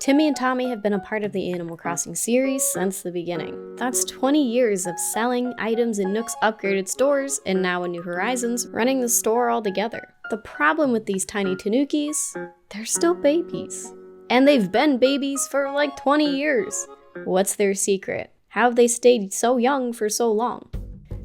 Timmy and Tommy have been a part of the Animal Crossing series since the beginning. That's 20 years of selling items in Nook's upgraded stores, and now in New Horizons, running the store all together. The problem with these tiny tanukis, they're still babies. And they've been babies for like 20 years. What's their secret? How have they stayed so young for so long?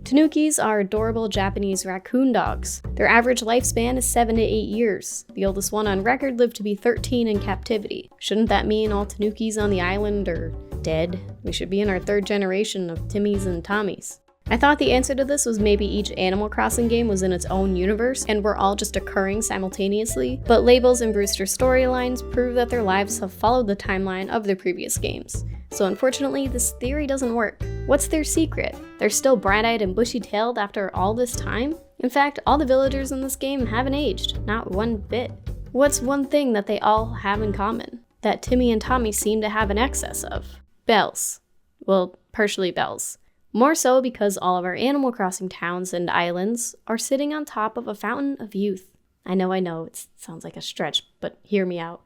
Tanukis are adorable Japanese raccoon dogs. Their average lifespan is 7 to 8 years. The oldest one on record lived to be 13 in captivity. Shouldn't that mean all tanukis on the island are dead? We should be in our 3rd generation of Timmys and Tommys. I thought the answer to this was maybe each Animal Crossing game was in its own universe and were all just occurring simultaneously, but Label's and Brewster's storylines prove that their lives have followed the timeline of the previous games. So unfortunately, this theory doesn't work. What's their secret? They're still bright-eyed and bushy-tailed after all this time? In fact, all the villagers in this game haven't aged, not one bit. What's one thing that they all have in common? That Timmy and Tommy seem to have an excess of? Bells. Well, partially bells. More so because all of our Animal Crossing towns and islands are sitting on top of a fountain of youth. I know, it sounds like a stretch, but hear me out.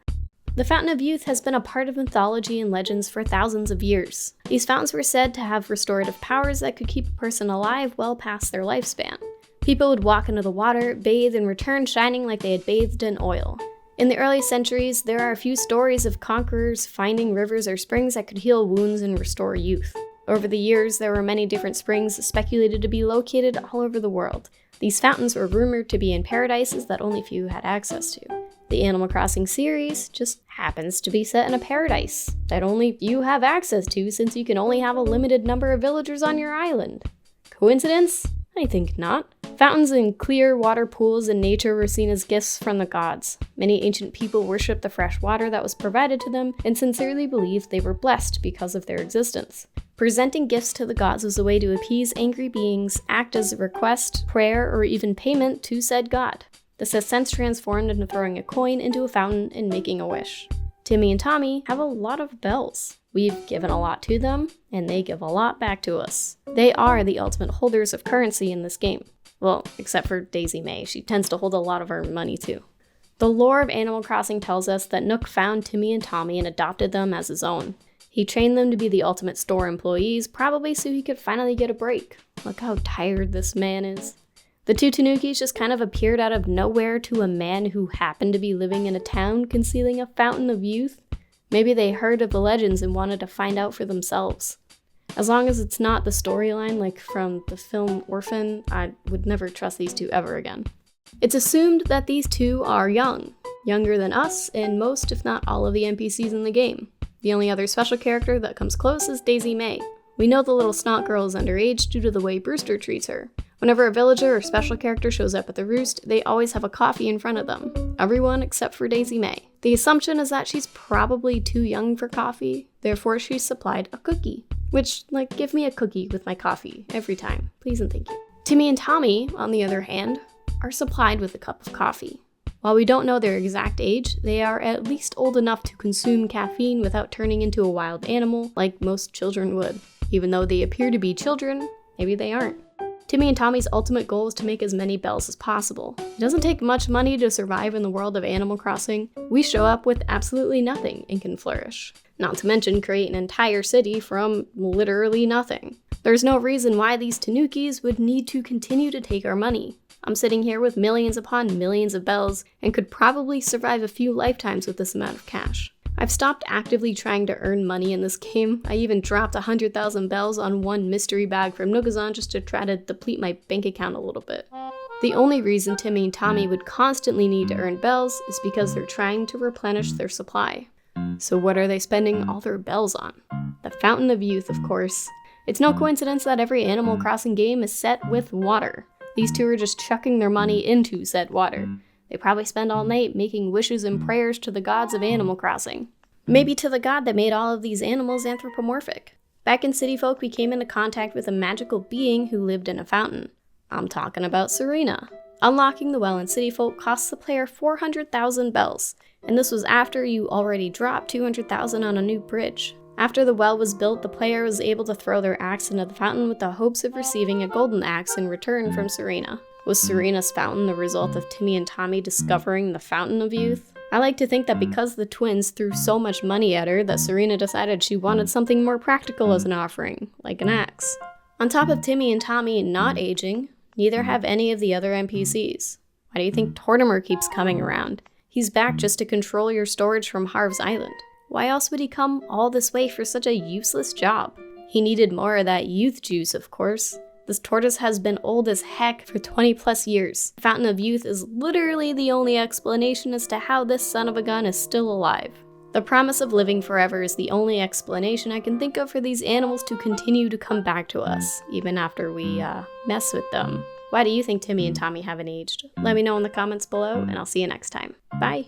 The Fountain of Youth has been a part of mythology and legends for thousands of years. These fountains were said to have restorative powers that could keep a person alive well past their lifespan. People would walk into the water, bathe, and return shining like they had bathed in oil. In the early centuries, there are a few stories of conquerors finding rivers or springs that could heal wounds and restore youth. Over the years, there were many different springs speculated to be located all over the world. These fountains were rumored to be in paradises that only few had access to. The Animal Crossing series just happens to be set in a paradise that only you have access to since you can only have a limited number of villagers on your island. Coincidence? I think not. Fountains and clear water pools in nature were seen as gifts from the gods. Many ancient people worshipped the fresh water that was provided to them and sincerely believed they were blessed because of their existence. Presenting gifts to the gods was a way to appease angry beings, act as a request, prayer, or even payment to said god. This has since transformed into throwing a coin into a fountain and making a wish. Timmy and Tommy have a lot of bells. We've given a lot to them, and they give a lot back to us. They are the ultimate holders of currency in this game. Well, except for Daisy Mae, she tends to hold a lot of our money too. The lore of Animal Crossing tells us that Nook found Timmy and Tommy and adopted them as his own. He trained them to be the ultimate store employees, probably so he could finally get a break. Look how tired this man is. The two tanukis just kind of appeared out of nowhere to a man who happened to be living in a town concealing a fountain of youth. Maybe they heard of the legends and wanted to find out for themselves. As long as it's not the storyline like from the film Orphan, I would never trust these two ever again. It's assumed that these two are young, younger than us and most if not all of the NPCs in the game. The only other special character that comes close is Daisy Mae. We know the little snot girl is underage due to the way Brewster treats her. Whenever a villager or special character shows up at the roost, they always have a coffee in front of them. Everyone except for Daisy Mae. The assumption is that she's probably too young for coffee, therefore she's supplied a cookie. Which, give me a cookie with my coffee every time. Please and thank you. Timmy and Tommy, on the other hand, are supplied with a cup of coffee. While we don't know their exact age, they are at least old enough to consume caffeine without turning into a wild animal like most children would. Even though they appear to be children, maybe they aren't. Timmy and Tommy's ultimate goal is to make as many bells as possible. It doesn't take much money to survive in the world of Animal Crossing. We show up with absolutely nothing and can flourish. Not to mention create an entire city from literally nothing. There's no reason why these tanukis would need to continue to take our money. I'm sitting here with millions upon millions of bells and could probably survive a few lifetimes with this amount of cash. I've stopped actively trying to earn money in this game. I even dropped 100,000 bells on one mystery bag from Nookazon just to try to deplete my bank account a little bit. The only reason Timmy and Tommy would constantly need to earn bells is because they're trying to replenish their supply. So what are they spending all their bells on? The Fountain of Youth, of course. It's no coincidence that every Animal Crossing game is set with water. These two are just chucking their money into said water. They probably spend all night making wishes and prayers to the gods of Animal Crossing. Maybe to the god that made all of these animals anthropomorphic. Back in City Folk, we came into contact with a magical being who lived in a fountain. I'm talking about Serena. Unlocking the well in City Folk costs the player 400,000 bells, and this was after you already dropped 200,000 on a new bridge. After the well was built, the player was able to throw their axe into the fountain with the hopes of receiving a golden axe in return from Serena. Was Serena's fountain the result of Timmy and Tommy discovering the Fountain of Youth? I like to think that because the twins threw so much money at her that Serena decided she wanted something more practical as an offering, like an axe. On top of Timmy and Tommy not aging, neither have any of the other NPCs. Why do you think Tortimer keeps coming around? He's back just to control your storage from Harv's Island. Why else would he come all this way for such a useless job? He needed more of that youth juice, of course. This tortoise has been old as heck for 20 plus years. Fountain of Youth is literally the only explanation as to how this son of a gun is still alive. The promise of living forever is the only explanation I can think of for these animals to continue to come back to us, even after we mess with them. Why do you think Timmy and Tommy haven't aged? Let me know in the comments below, and I'll see you next time. Bye!